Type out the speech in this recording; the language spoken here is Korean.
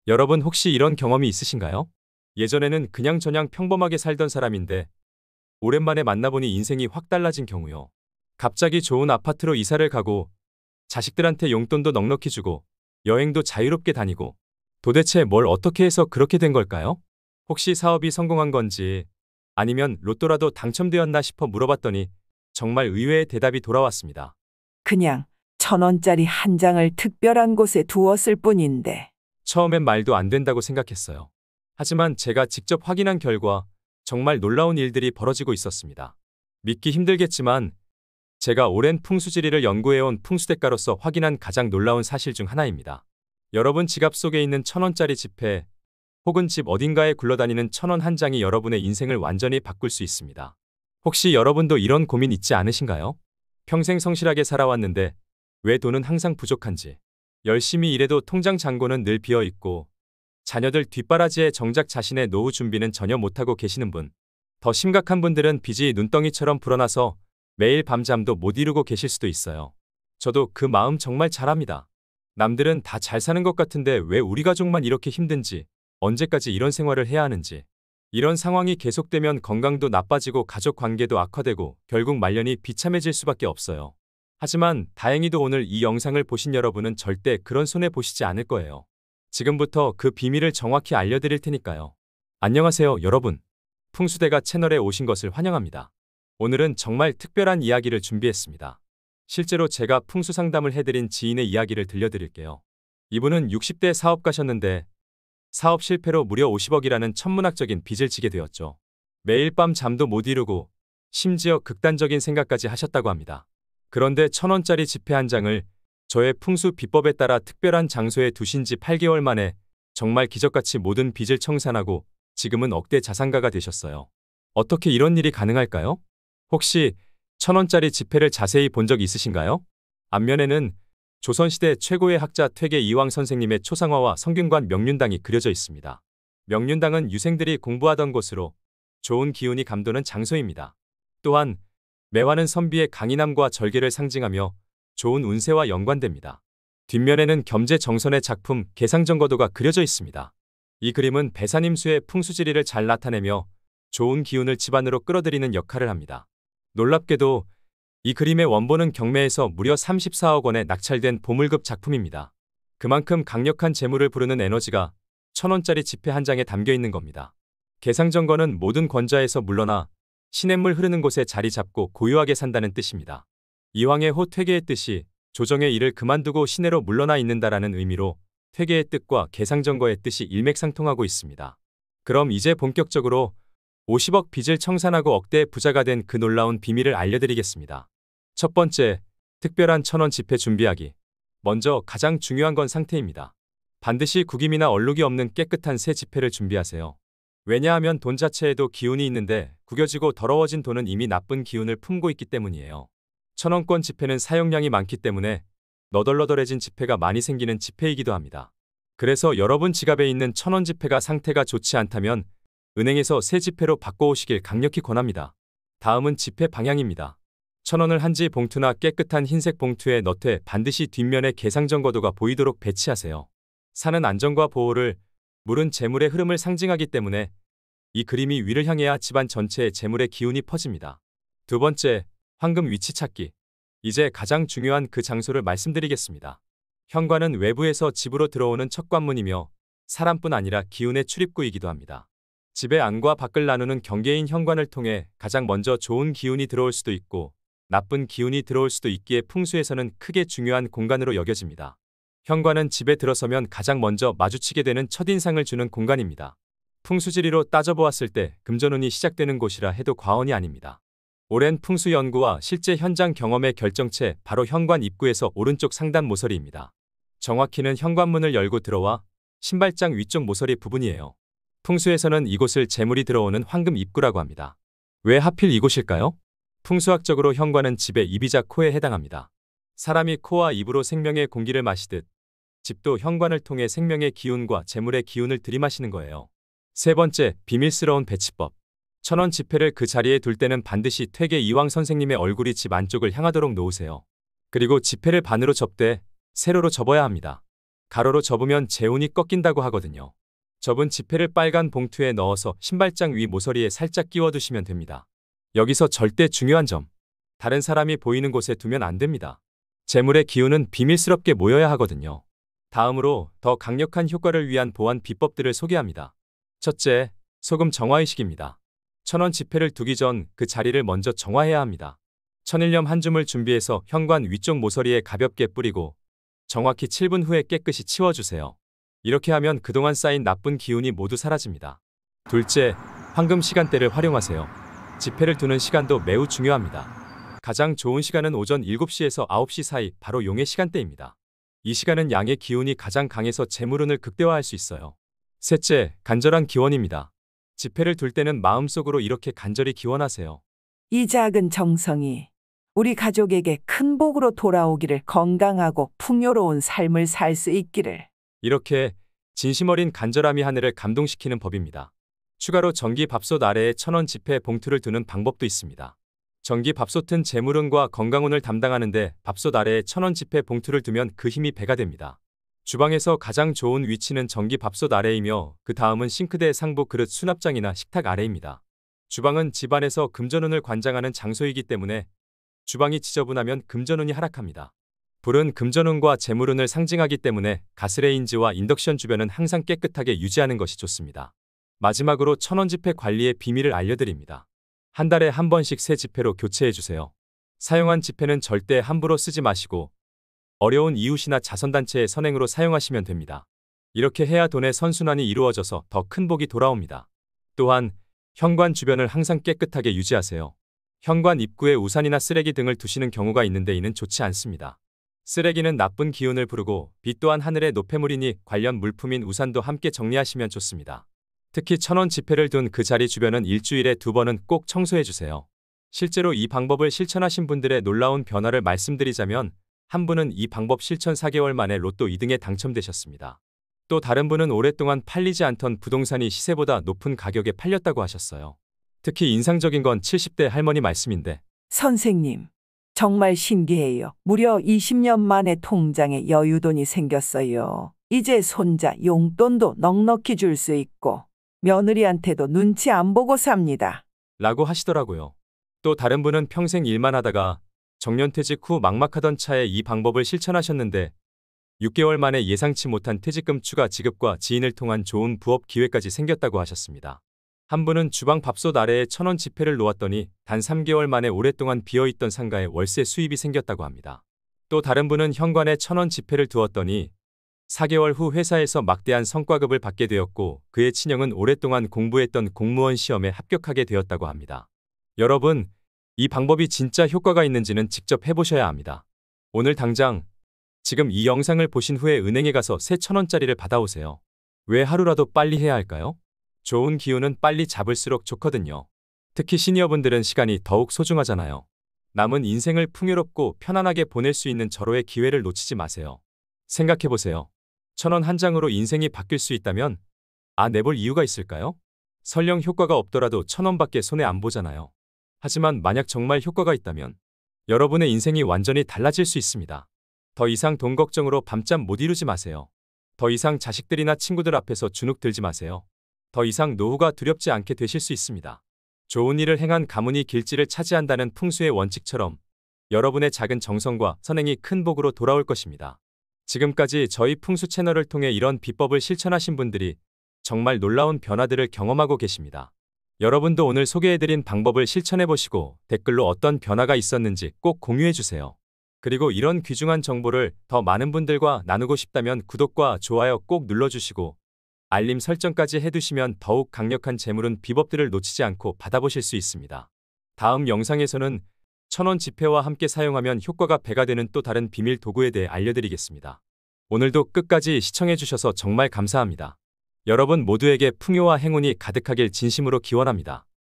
여러분 혹시 이런 경험이 있으신가요? 예전에는 그냥저냥 평범하게 살던 사람인데 오랜만에 만나보니 인생이 확 달라진 경우요. 갑자기 좋은 아파트로 이사를 가고 자식들한테 용돈도 넉넉히 주고 여행도 자유롭게 다니고 도대체 뭘 어떻게 해서 그렇게 된 걸까요? 혹시 사업이 성공한 건지 아니면 로또라도 당첨되었나 싶어 물어봤더니 정말 의외의 대답이 돌아왔습니다. 그냥 1,000원짜리 한 장을 특별한 곳에 두었을 뿐인데. 처음엔 말도 안 된다고 생각했어요. 하지만 제가 직접 확인한 결과 정말 놀라운 일들이 벌어지고 있었습니다. 믿기 힘들겠지만 제가 오랜 풍수지리를 연구해온 풍수대가로서 확인한 가장 놀라운 사실 중 하나입니다. 여러분 지갑 속에 있는 1,000원짜리 지폐 혹은 집 어딘가에 굴러다니는 1,000원 한 장이 여러분의 인생을 완전히 바꿀 수 있습니다. 혹시 여러분도 이런 고민 있지 않으신가요? 평생 성실하게 살아왔는데 왜 돈은 항상 부족한지, 열심히 일해도 통장 잔고는 늘 비어 있고 자녀들 뒷바라지에 정작 자신의 노후 준비는 전혀 못하고 계시는 분, 더 심각한 분들은 빚이 눈덩이처럼 불어나서 매일 밤잠도 못 이루고 계실 수도 있어요. 저도 그 마음 정말 잘 압니다. 남들은 다 잘 사는 것 같은데 왜 우리 가족만 이렇게 힘든지, 언제까지 이런 생활을 해야 하는지. 이런 상황이 계속되면 건강도 나빠지고 가족 관계도 악화되고 결국 말년이 비참해질 수밖에 없어요. 하지만 다행히도 오늘 이 영상을 보신 여러분은 절대 그런 손해 보시지 않을 거예요. 지금부터 그 비밀을 정확히 알려드릴 테니까요. 안녕하세요, 여러분. 풍수대가 채널에 오신 것을 환영합니다. 오늘은 정말 특별한 이야기를 준비했습니다. 실제로 제가 풍수 상담을 해드린 지인의 이야기를 들려드릴게요. 이분은 60대 사업가셨는데 사업 실패로 무려 50억이라는 천문학적인 빚을 지게 되었죠. 매일 밤 잠도 못 이루고 심지어 극단적인 생각까지 하셨다고 합니다. 그런데 1,000원짜리 지폐 한 장을 저의 풍수 비법에 따라 특별한 장소에 두신 지 8개월 만에 정말 기적같이 모든 빚을 청산하고 지금은 억대 자산가가 되셨어요. 어떻게 이런 일이 가능할까요? 혹시 1,000원짜리 지폐를 자세히 본 적 있으신가요? 앞면에는 조선시대 최고의 학자 퇴계 이황 선생님의 초상화와 성균관 명륜당이 그려져 있습니다. 명륜당은 유생들이 공부하던 곳으로 좋은 기운이 감도는 장소입니다. 또한 매화는 선비의 강인함과 절개를 상징하며 좋은 운세와 연관됩니다. 뒷면에는 겸재정선의 작품 개상정거도가 그려져 있습니다. 이 그림은 배산임수의 풍수지리를 잘 나타내며 좋은 기운을 집안으로 끌어들이는 역할을 합니다. 놀랍게도 이 그림의 원본은 경매에서 무려 34억 원에 낙찰된 보물급 작품입니다. 그만큼 강력한 재물을 부르는 에너지가 1,000원짜리 지폐 한 장에 담겨 있는 겁니다. 개상정거는 모든 권좌에서 물러나 시냇물 흐르는 곳에 자리 잡고 고요하게 산다는 뜻입니다. 이황의 호 퇴계의 뜻이 조정의 일을 그만두고 시내로 물러나 있는다라는 의미로 퇴계의 뜻과 개상정거의 뜻이 일맥상통하고 있습니다. 그럼 이제 본격적으로 50억 빚을 청산하고 억대의 부자가 된 그 놀라운 비밀을 알려드리겠습니다. 첫 번째, 특별한 1,000원 지폐 준비하기. 먼저 가장 중요한 건 상태입니다. 반드시 구김이나 얼룩이 없는 깨끗한 새 지폐를 준비하세요. 왜냐하면 돈 자체에도 기운이 있는데 구겨지고 더러워진 돈은 이미 나쁜 기운을 품고 있기 때문이에요. 1,000원권 지폐는 사용량이 많기 때문에 너덜너덜해진 지폐가 많이 생기는 지폐이기도 합니다. 그래서 여러분 지갑에 있는 1,000원 지폐가 상태가 좋지 않다면 은행에서 새 지폐로 바꿔오시길 강력히 권합니다. 다음은 지폐 방향입니다. 1,000원을 한지 봉투나 깨끗한 흰색 봉투에 넣되 반드시 뒷면에 개상정거도가 보이도록 배치하세요. 산은 안정과 보호를, 물은 재물의 흐름을 상징하기 때문에 이 그림이 위를 향해야 집안 전체에 재물의 기운이 퍼집니다. 두 번째, 황금 위치 찾기. 이제 가장 중요한 그 장소를 말씀드리겠습니다. 현관은 외부에서 집으로 들어오는 첫 관문이며 사람뿐 아니라 기운의 출입구이기도 합니다. 집의 안과 밖을 나누는 경계인 현관을 통해 가장 먼저 좋은 기운이 들어올 수도 있고 나쁜 기운이 들어올 수도 있기에 풍수에서는 크게 중요한 공간으로 여겨집니다. 현관은 집에 들어서면 가장 먼저 마주치게 되는 첫인상을 주는 공간입니다. 풍수지리로 따져보았을 때 금전운이 시작되는 곳이라 해도 과언이 아닙니다. 오랜 풍수 연구와 실제 현장 경험의 결정체 바로 현관 입구에서 오른쪽 상단 모서리입니다. 정확히는 현관문을 열고 들어와 신발장 위쪽 모서리 부분이에요. 풍수에서는 이곳을 재물이 들어오는 황금 입구라고 합니다. 왜 하필 이곳일까요? 풍수학적으로 현관은 집의 입이자 코에 해당합니다. 사람이 코와 입으로 생명의 공기를 마시듯 집도 현관을 통해 생명의 기운과 재물의 기운을 들이마시는 거예요. 세 번째, 비밀스러운 배치법. 1,000원 지폐를 그 자리에 둘 때는 반드시 퇴계 이황 선생님의 얼굴이 집 안쪽을 향하도록 놓으세요. 그리고 지폐를 반으로 접되 세로로 접어야 합니다. 가로로 접으면 재운이 꺾인다고 하거든요. 접은 지폐를 빨간 봉투에 넣어서 신발장 위 모서리에 살짝 끼워두시면 됩니다. 여기서 절대 중요한 점. 다른 사람이 보이는 곳에 두면 안 됩니다. 재물의 기운은 비밀스럽게 모여야 하거든요. 다음으로 더 강력한 효과를 위한 보완 비법들을 소개합니다. 첫째, 소금 정화의식입니다. 1,000원 지폐를 두기 전 그 자리를 먼저 정화해야 합니다. 천일염 한 줌을 준비해서 현관 위쪽 모서리에 가볍게 뿌리고 정확히 7분 후에 깨끗이 치워주세요. 이렇게 하면 그동안 쌓인 나쁜 기운이 모두 사라집니다. 둘째, 황금 시간대를 활용하세요. 지폐를 두는 시간도 매우 중요합니다. 가장 좋은 시간은 오전 7시에서 9시 사이 바로 용의 시간대입니다. 이 시간은 양의 기운이 가장 강해서 재물운을 극대화할 수 있어요. 셋째, 간절한 기원입니다. 지폐를 둘 때는 마음속으로 이렇게 간절히 기원하세요. 이 작은 정성이 우리 가족에게 큰 복으로 돌아오기를, 건강하고 풍요로운 삶을 살 수 있기를. 이렇게 진심 어린 간절함이 하늘을 감동시키는 법입니다. 추가로 전기밥솥 아래에 1,000원 지폐 봉투를 두는 방법도 있습니다. 전기밥솥은 재물운과 건강운을 담당하는데 밥솥 아래에 1,000원 지폐 봉투를 두면 그 힘이 배가 됩니다. 주방에서 가장 좋은 위치는 전기밥솥 아래이며 그 다음은 싱크대 상부 그릇 수납장이나 식탁 아래입니다. 주방은 집안에서 금전운을 관장하는 장소이기 때문에 주방이 지저분하면 금전운이 하락합니다. 불은 금전운과 재물운을 상징하기 때문에 가스레인지와 인덕션 주변은 항상 깨끗하게 유지하는 것이 좋습니다. 마지막으로 1,000원 지폐 관리의 비밀을 알려드립니다. 한 달에 한 번씩 새 지폐로 교체해주세요. 사용한 지폐는 절대 함부로 쓰지 마시고 어려운 이웃이나 자선단체의 선행으로 사용하시면 됩니다. 이렇게 해야 돈의 선순환이 이루어져서 더 큰 복이 돌아옵니다. 또한 현관 주변을 항상 깨끗하게 유지하세요. 현관 입구에 우산이나 쓰레기 등을 두시는 경우가 있는데 이는 좋지 않습니다. 쓰레기는 나쁜 기운을 부르고 빛 또한 하늘의 노폐물이니 관련 물품인 우산도 함께 정리하시면 좋습니다. 특히 1,000원 지폐를 둔 그 자리 주변은 일주일에 2번은 꼭 청소해주세요. 실제로 이 방법을 실천하신 분들의 놀라운 변화를 말씀드리자면 한 분은 이 방법 실천 4개월 만에 로또 2등에 당첨되셨습니다. 또 다른 분은 오랫동안 팔리지 않던 부동산이 시세보다 높은 가격에 팔렸다고 하셨어요. 특히 인상적인 건 70대 할머니 말씀인데, 선생님, 정말 신기해요. 무려 20년 만에 통장에 여유돈이 생겼어요. 이제 손자 용돈도 넉넉히 줄 수 있고 며느리한테도 눈치 안 보고 삽니다. 라고 하시더라고요. 또 다른 분은 평생 일만 하다가 정년퇴직 후 막막하던 차에 이 방법을 실천하셨는데 6개월 만에 예상치 못한 퇴직금 추가 지급과 지인을 통한 좋은 부업 기회까지 생겼다고 하셨습니다. 한 분은 주방 밥솥 아래에 1,000원 지폐를 놓았더니 단 3개월 만에 오랫동안 비어있던 상가에 월세 수입이 생겼다고 합니다. 또 다른 분은 현관에 1,000원 지폐를 두었더니 4개월 후 회사에서 막대한 성과급을 받게 되었고 그의 친형은 오랫동안 공부했던 공무원 시험에 합격하게 되었다고 합니다. 여러분, 이 방법이 진짜 효과가 있는지는 직접 해보셔야 합니다. 오늘 당장 지금 이 영상을 보신 후에 은행에 가서 새 1,000원짜리를 받아오세요. 왜 하루라도 빨리 해야 할까요? 좋은 기운은 빨리 잡을수록 좋거든요. 특히 시니어분들은 시간이 더욱 소중하잖아요. 남은 인생을 풍요롭고 편안하게 보낼 수 있는 절호의 기회를 놓치지 마세요. 생각해보세요. 1,000원 한 장으로 인생이 바뀔 수 있다면 내볼 이유가 있을까요? 설령 효과가 없더라도 1,000원밖에 손에 안 보잖아요. 하지만 만약 정말 효과가 있다면 여러분의 인생이 완전히 달라질 수 있습니다. 더 이상 돈 걱정으로 밤잠 못 이루지 마세요. 더 이상 자식들이나 친구들 앞에서 주눅 들지 마세요. 더 이상 노후가 두렵지 않게 되실 수 있습니다. 좋은 일을 행한 가문이 길지를 차지한다는 풍수의 원칙처럼 여러분의 작은 정성과 선행이 큰 복으로 돌아올 것입니다. 지금까지 저희 풍수 채널을 통해 이런 비법을 실천하신 분들이 정말 놀라운 변화들을 경험하고 계십니다. 여러분도 오늘 소개해드린 방법을 실천해보시고 댓글로 어떤 변화가 있었는지 꼭 공유해주세요. 그리고 이런 귀중한 정보를 더 많은 분들과 나누고 싶다면 구독과 좋아요 꼭 눌러주시고 알림 설정까지 해두시면 더욱 강력한 재물운 비법들을 놓치지 않고 받아보실 수 있습니다. 다음 영상에서는 1,000원 지폐와 함께 사용하면 효과가 배가 되는 또 다른 비밀 도구에 대해 알려드리겠습니다. 오늘도 끝까지 시청해주셔서 정말 감사합니다. 여러분 모두에게 풍요와 행운이 가득하길 진심으로 기원합니다.